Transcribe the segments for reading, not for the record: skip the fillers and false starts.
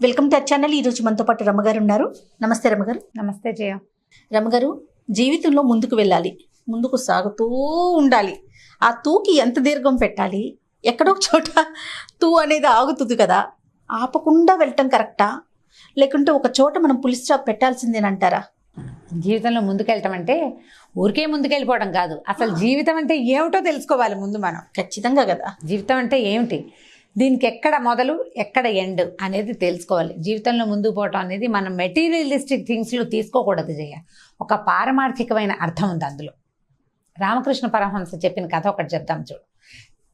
Welcome to our channel. ఈరోజు మనతో పాటు రమ్మగారు ఉన్నారు. నమస్తే రమ్మగారు. నమస్తే జయ. రమ్మగారు, జీవితంలో ముందుకు వెళ్ళాలి, ముందుకు సాగుతూ ఉండాలి. ఆ తూకి ఎంత దీర్ఘం పెట్టాలి? ఎక్కడో ఒక చోట తూ అనేది ఆగుతుంది కదా, ఆపకుండా వెళ్ళటం కరెక్టా, లేకుంటే ఒక చోట మనం పులి స్టాప్ పెట్టాల్సిందేనంటారా? జీవితంలో ముందుకెళ్ళటం అంటే ఊరికే ముందుకెళ్ళిపోవడం కాదు, అసలు జీవితం అంటే ఏమిటో తెలుసుకోవాలి ముందు మనం. ఖచ్చితంగా కదా. జీవితం అంటే ఏమిటి, దీనికి ఎక్కడ మొదలు ఎక్కడ ఎండ్ అనేది తెలుసుకోవాలి. జీవితంలో ముందుకు పోవటం అనేది మనం మెటీరియలిస్టిక్ థింగ్స్లో తీసుకోకూడదు జయ. ఒక పారమార్థికమైన అర్థం ఉంది అందులో. రామకృష్ణ పరమహంస చెప్పిన కథ ఒకటి చెప్తాం చూడు.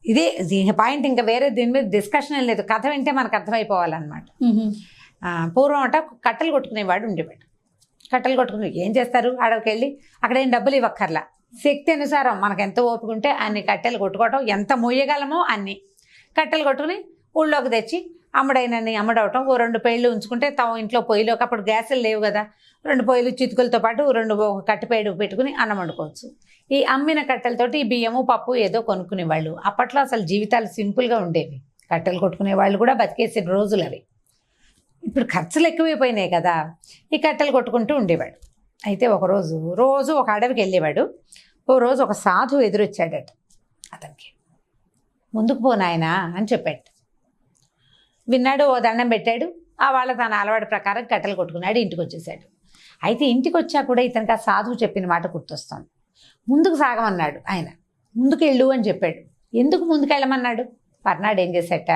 ఇదే దీని పాయింట్, ఇంకా వేరే దీని మీద డిస్కషన్ లేదు. కథ వింటే మనకు అర్థమైపోవాలన్నమాట. పూర్వం అట కట్టెలు కొట్టుకునేవాడు ఉండేవాడు. కట్టెలు కొట్టుకుని ఏం చేస్తారు, అడవికి వెళ్ళి అక్కడ ఏం డబ్బులు ఇవ్వక్కర్లా, శక్తి అనుసారం మనకు ఎంత ఓపిక ఉంటే అన్ని కట్టెలు కొట్టుకోవటం, ఎంత మొయ్యగలమో అన్ని కట్టెలు కొట్టుకుని ఊళ్ళోకి తెచ్చి అమ్మడైనని అమ్మడవటం. ఓ 2 పొయ్యిలు ఉంచుకుంటే తమ ఇంట్లో పొయ్యిలోకి, అప్పుడు గ్యాసులు లేవు కదా, 2 పొయ్యిలు చితుకులతో పాటు 2 కట్టెపేడు పెట్టుకుని అన్నం వండుకోవచ్చు. ఈ అమ్మిన కట్టెలతోటి బియ్యము పప్పు ఏదో కొనుక్కునేవాళ్ళు. అప్పట్లో అసలు జీవితాలు సింపుల్గా ఉండేవి. కట్టెలు కొట్టుకునే వాళ్ళు కూడా బతికేసిన రోజులు అవి. ఇప్పుడు ఖర్చులు ఎక్కువైపోయినాయి కదా, ఈ కట్టెలు కొట్టుకుంటూ ఉండేవాడు. అయితే రోజు ఒక అడవికి వెళ్ళేవాడు. ఓ రోజు ఒక సాధువు ఎదురొచ్చాడట అతనికి. ముందుకు పోనాయనా అని చెప్పాడు. విన్నాడు, ఓ దండం పెట్టాడు. వాళ్ళ తన అలవాటు ప్రకారం కట్టెలు కొట్టుకున్నాడు, ఇంటికి వచ్చేసాడు. అయితే ఇంటికి వచ్చా కూడా ఇతనికి ఆ సాధువు చెప్పిన మాట గుర్తొస్తుంది. ముందుకు సాగమన్నాడు ఆయన, ముందుకు వెళ్ళు అని చెప్పాడు. ఎందుకు ముందుకు వెళ్ళమన్నాడు? పర్నాడు ఏం చేశాట,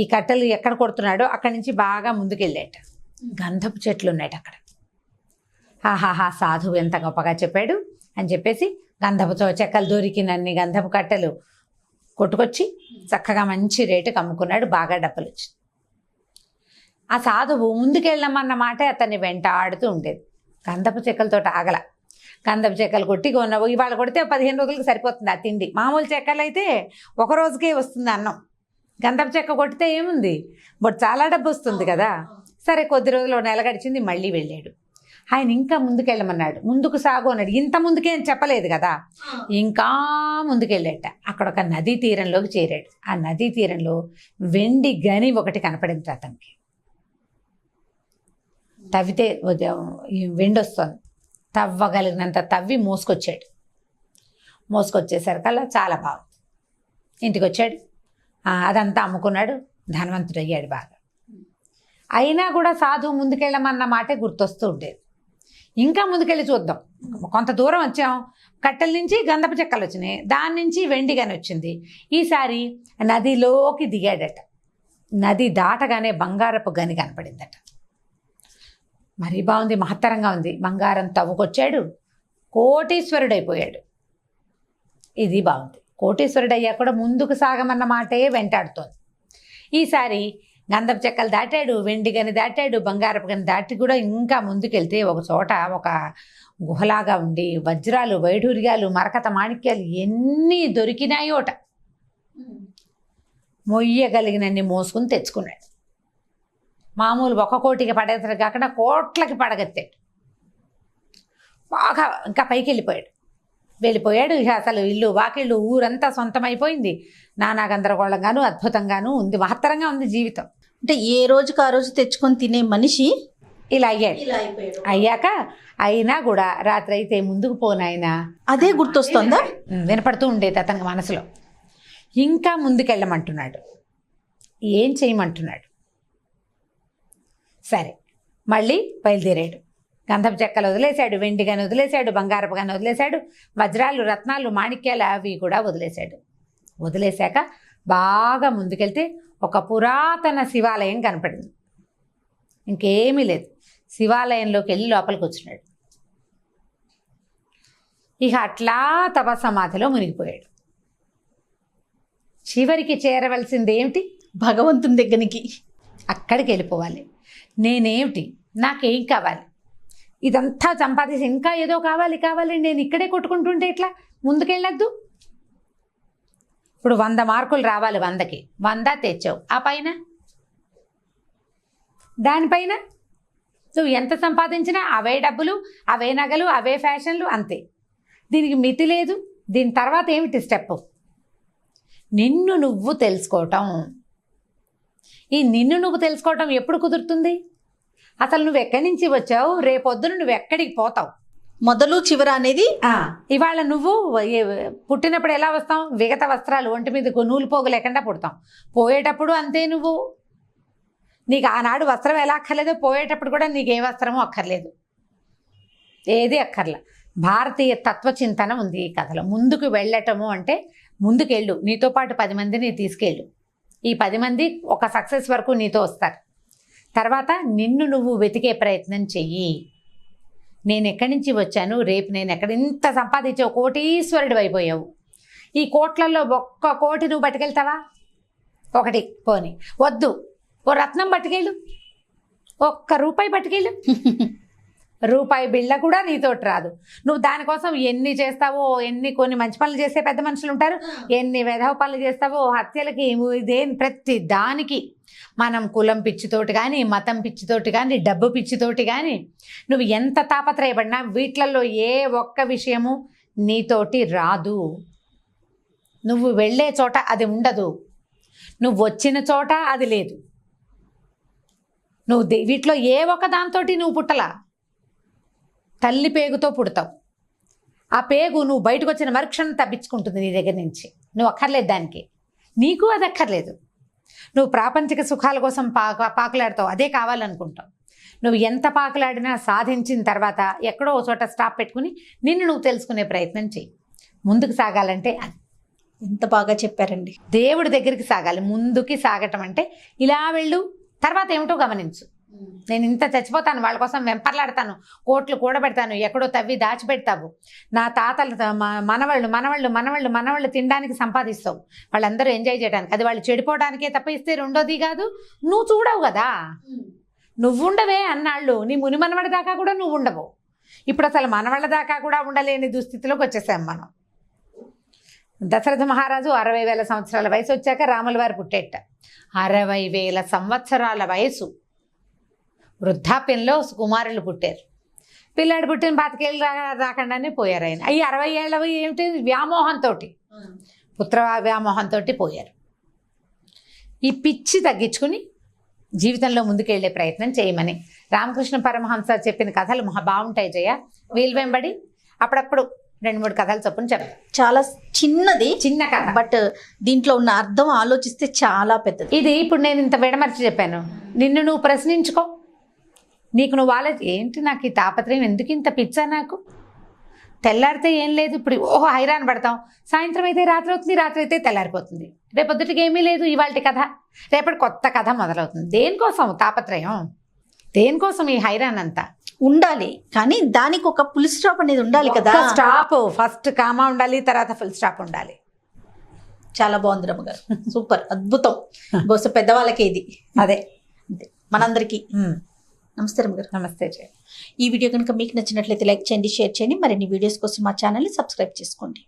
ఈ కట్టెలు ఎక్కడ కొడుతున్నాడో అక్కడి నుంచి బాగా ముందుకు వెళ్ళాట. గంధపు చెట్లు ఉన్నాయట అక్కడ. హాహాహా, సాధువు ఎంత గొప్పగా చెప్పాడు అని చెప్పేసి గంధపు చెక్కలు దొరికినన్ని గంధపు కట్టెలు కొట్టుకొచ్చి చక్కగా మంచి రేటుకి అమ్ముకున్నాడు. బాగా డబ్బులు వచ్చి ఆ సాధువు ముందుకెళ్ళమన్న మాట అతన్ని వెంటాడుతూ ఉండేది. గంధపు చెక్కలతో ఆగల. గంధపు చెక్కలు కొట్టి ఇవాళ కొడితే 15 రోజులకి సరిపోతుంది ఆ తిండి. మామూలు చెక్కలు అయితే ఒక రోజుకే వస్తుంది అన్నం. గంధపు చెక్క కొట్టితే ఏముంది, బట్ చాలా డబ్బు వస్తుంది కదా. సరే, కొద్ది రోజులు నెల గడిచింది, మళ్ళీ వెళ్ళాడు. ఆయన ఇంకా ముందుకెళ్ళమన్నాడు. ముందుకు సాగు అన్నాడు. ఇంత ముందుకే అని చెప్పలేదు కదా, ఇంకా ముందుకెళ్ళాట. అక్కడ ఒక నదీ తీరంలోకి చేరాడు. ఆ నదీ తీరంలో వెండి గని ఒకటి కనపడింది అతనికి. తవ్వితే వెండి వస్తుంది. తవ్వగలిగినంత తవ్వి మోసుకొచ్చేసరికల్లా చాలా బాగుంది. ఇంటికి వచ్చాడు, అదంతా అమ్ముకున్నాడు, ధనవంతుడు అయ్యాడు బాగా. అయినా కూడా సాధువు ముందుకెళ్ళమన్న మాటే గుర్తొస్తూ ఉండేది. ఇంకా ముందుకెళ్ళి చూద్దాం, కొంత దూరం వచ్చాం, కట్టెల నుంచి గంధపు చెక్కలు వచ్చినాయి, దాని నుంచి వెండి గని వచ్చింది. ఈసారి నదిలోకి దిగాడట. నది దాటగానే బంగారపు గని కనపడిందట. మరీ బాగుంది, మహత్తరంగా ఉంది. బంగారం తవ్వుకొచ్చాడు, కోటీశ్వరుడైపోయాడు. ఇది బాగుంది. కోటీశ్వరుడయ్యా కూడా ముందుకు సాగమన్న మాటే వెంటాడుతోంది. ఈసారి గంధపు చెక్కలు దాటాడు, వెండి గని దాటాడు, బంగారపు గని దాటి కూడా ఇంకా ముందుకెళ్తే ఒక చోట ఒక గుహలాగా ఉండి వజ్రాలు, వైఢూర్యాలు, మరకత మాణిక్యాలు ఎన్ని దొరికినాయోట. మొయ్యగలిగినన్ని మోసుకుని తెచ్చుకున్నాడు. మామూలు 1 కోటికి పడేసరికి కాకుండా కోట్లకి పడగెత్తాడు. బాగా ఇంకా పైకి వెళ్ళిపోయాడు. ఇక అసలు ఇల్లు వాకిళ్ళు ఊరంతా సొంతమైపోయింది. నానా గందరగోళంగాను అద్భుతంగాను ఉంది, మహత్తరంగా ఉంది జీవితం. అంటే ఏ రోజుకి ఆ రోజు తెచ్చుకొని తినే మనిషి ఇలా అయ్యాడు. అయ్యాక అయినా కూడా రాత్రి అయితే ముందుకు పోనాయనా అదే గుర్తొస్తుందా, వినపడుతూ ఉండేది అతనికి మనసులో. ఇంకా ముందుకెళ్ళమంటున్నాడు, ఏం చేయమంటున్నాడు. సరే, మళ్ళీ బయలుదేరాడు. గంధపు చెక్కలు వదిలేశాడు, వెండి గని వదిలేశాడు, బంగారపు గని వదిలేశాడు, వజ్రాలు, రత్నాలు, మాణిక్యాలు అవి కూడా వదిలేశాడు. వదిలేశాక బాగా ముందుకెళ్తే ఒక పురాతన శివాలయం కనపడింది. ఇంకేమీ లేదు. శివాలయంలోకి వెళ్ళి లోపలికి వచ్చినాడు. ఇక అట్లా తపస్సమాధిలో మునిగిపోయాడు. చివరికి చేరవలసింది ఏమిటి? భగవంతుని దగ్గరికి. అక్కడికి వెళ్ళిపోవాలి. నేనేమిటి, నాకేం కావాలి, ఇదంతా సంపాదించి ఇంకా ఏదో కావాలి, నేను ఇక్కడే కొట్టుకుంటుంటే ఇట్లా ముందుకెళ్ళొద్దు. ఇప్పుడు 100 మార్కులు రావాలి, 100కి 100 తెచ్చావు. ఆ పైన దానిపైన నువ్వు ఎంత సంపాదించినా అవే డబ్బులు, అవే నగలు, అవే ఫ్యాషన్లు, అంతే. దీనికి మితి లేదు. దీని తర్వాత ఏమిటి స్టెప్? నిన్ను నువ్వు తెలుసుకోవటం. ఈ నిన్ను నువ్వు తెలుసుకోవటం ఎప్పుడు కుదురుతుంది? అసలు నువ్వు ఎక్కడి నుంచి వచ్చావు, రేపొద్దున నువ్వు ఎక్కడికి పోతావు? మొదలు చివర అనేది ఇవాళ నువ్వు పుట్టినప్పుడు ఎలా వస్తాం? విగత వస్త్రాలు ఒంటి మీద నూలు పోగు లేకుండా పుడతాం. పోయేటప్పుడు అంతే. నువ్వు నీకు ఆనాడు వస్త్రం ఎలా అక్కర్లేదో పోయేటప్పుడు కూడా నీకు ఏ వస్త్రమో అక్కర్లేదు, ఏది అక్కర్లా. భారతీయ తత్వచింతన ఉంది ఈ కథలో. ముందుకు వెళ్ళటము అంటే ముందుకెళ్ళు, నీతో పాటు 10 మందిని తీసుకెళ్ళు. ఈ 10 మంది ఒక సక్సెస్ వరకు నీతో వస్తారు. తర్వాత నిన్ను నువ్వు వెతికే ప్రయత్నం చెయ్యి. నేను ఎక్కడి నుంచి వచ్చాను, రేపు నేను ఎక్కడ ఇంత సంపాదించావు, కోటీశ్వరుడు అయిపోయావు. ఈ కోట్లలో 1 కోటి నువ్వు పట్టుకెళ్తావా? 1 పోని వద్దు, ఓ రత్నం పట్టుకెళ్ళు, 1 రూపాయి పట్టుకెళ్ళు. రూపాయి బిళ్ళ కూడా నీతోటి రాదు. నువ్వు దానికోసం ఎన్ని చేస్తావో, కొన్ని మంచి పనులు చేసే పెద్ద మనుషులు ఉంటారు, ఎన్ని వెధవ పనులు చేస్తావో, హత్యలకి, ప్రతి దానికి మనం కులం పిచ్చితోటి కానీ, మతం పిచ్చితోటి కానీ, డబ్బు పిచ్చితోటి కానీ నువ్వు ఎంత తాపత్రయపడినా వీటిలలో ఏ ఒక్క విషయము నీతోటి రాదు. నువ్వు వెళ్ళే చోట అది ఉండదు, నువ్వు వచ్చిన చోట అది లేదు. నువ్వు వీటిలో ఏ ఒక్క దాంతోటి నువ్వు పుట్టలా. తల్లి పేగుతో పుడతావు. ఆ పేగు నువ్వు బయటకు వచ్చిన మరుక్షణం తప్పించుకుంటుంది నీ దగ్గర నుంచి. నువ్వు అక్కర్లేదు దానికి, నీకు అది అక్కర్లేదు. నువ్వు ప్రాపంచిక సుఖాల కోసం పాకులాడతావు, అదే కావాలనుకుంటావు. నువ్వు ఎంత పాకులాడినా సాధించిన తర్వాత ఎక్కడో ఒక చోట స్టాప్ పెట్టుకుని నిన్ను నువ్వు తెలుసుకునే ప్రయత్నం చెయ్యి. ముందుకు సాగాలంటే అది. ఎంత బాగా చెప్పారండి. దేవుడి దగ్గరికి సాగాలి. ముందుకి సాగటం అంటే ఇలా వెళ్ళు, తర్వాత ఏమిటో గమనించు. నేను ఇంత చచ్చిపోతాను, వాళ్ళ కోసం వెంపర్లాడతాను, కోట్లు కూడబెడతాను, ఎక్కడో తవ్వి దాచిపెడతావు. నా తాతలు మనవాళ్ళు తినడానికి సంపాదిస్తావు, వాళ్ళందరూ ఎంజాయ్ చేయడానికి. అది వాళ్ళు చెడిపోవడానికే తప్ప ఇస్తే రెండోది కాదు. నువ్వు చూడవు కదా, నువ్వుండవే అన్నాళ్ళు. నీ ముని మనవడి దాకా కూడా నువ్వు ఉండవు. ఇప్పుడు అసలు మనవాళ్ళ దాకా కూడా ఉండలేని దుస్థితిలోకి వచ్చేసాం మనం. దశరథ మహారాజు 60,000 సంవత్సరాల వయసు వచ్చాక రాముల వారు పుట్టేట. 60,000 సంవత్సరాల వయసు వృద్ధాప్యంలో కుమారులు పుట్టారు. పిల్లాడు పుట్టిన 25 ఏళ్ళు రాకుండానే పోయారు ఆయన. అవి 60 ఏళ్ళవి ఏమిటి, వ్యామోహంతో, పుత్ర వ్యామోహంతో పోయారు. ఈ పిచ్చి తగ్గించుకుని జీవితంలో ముందుకెళ్లే ప్రయత్నం చేయమని రామకృష్ణ పరమహంస చెప్పిన కథలు బాగుంటాయి జయ. వీలు వెంబడి అప్పుడప్పుడు 2-3 కథలు చొప్పున చెప్పారు. చాలా చిన్న కథ, బట్ దీంట్లో ఉన్న అర్థం ఆలోచిస్తే చాలా పెద్దది. ఇది ఇప్పుడు నేను ఇంత విడమర్చి చెప్పాను. నిన్ను నువ్వు ప్రశ్నించుకో. నీకు నువ్వు ఏంటి నాకు ఈ తాపత్రయం, ఎందుకు ఇంత పిచ్చా నాకు? తెల్లారితే ఏం లేదు, ఇప్పుడు హైరాణ పడతాం. సాయంత్రం అయితే రాత్రి అవుతుంది, రాత్రి అయితే తెల్లారిపోతుంది. రేపొద్దుటికి ఏమీ లేదు ఇవాళ కథ, రేపటి కొత్త కథ మొదలవుతుంది. దేనికోసం తాపత్రయం, దేనికోసం ఈ హైరాన్ అంతా? ఉండాలి కానీ దానికి ఒక ఫుల్ స్టాప్ అనేది ఉండాలి కదా. స్టాప్, ఫస్ట్ కామా ఉండాలి, తర్వాత ఫుల్ స్టాప్ ఉండాలి. చాలా బాగుంది రమ్మగారు, సూపర్, అద్భుతం. బహుశా పెద్దవాళ్ళకి ఇది అదే మనందరికీ. నమస్తే రమ్మగారు. నమస్తే. ఈ వీడియో కనుక మీకు నచ్చినట్లయితే లైక్ చేయండి, షేర్ చేయండి. మరిన్ని వీడియోస్ కోసం మా ఛానల్ని సబ్స్క్రైబ్ చేసుకోండి.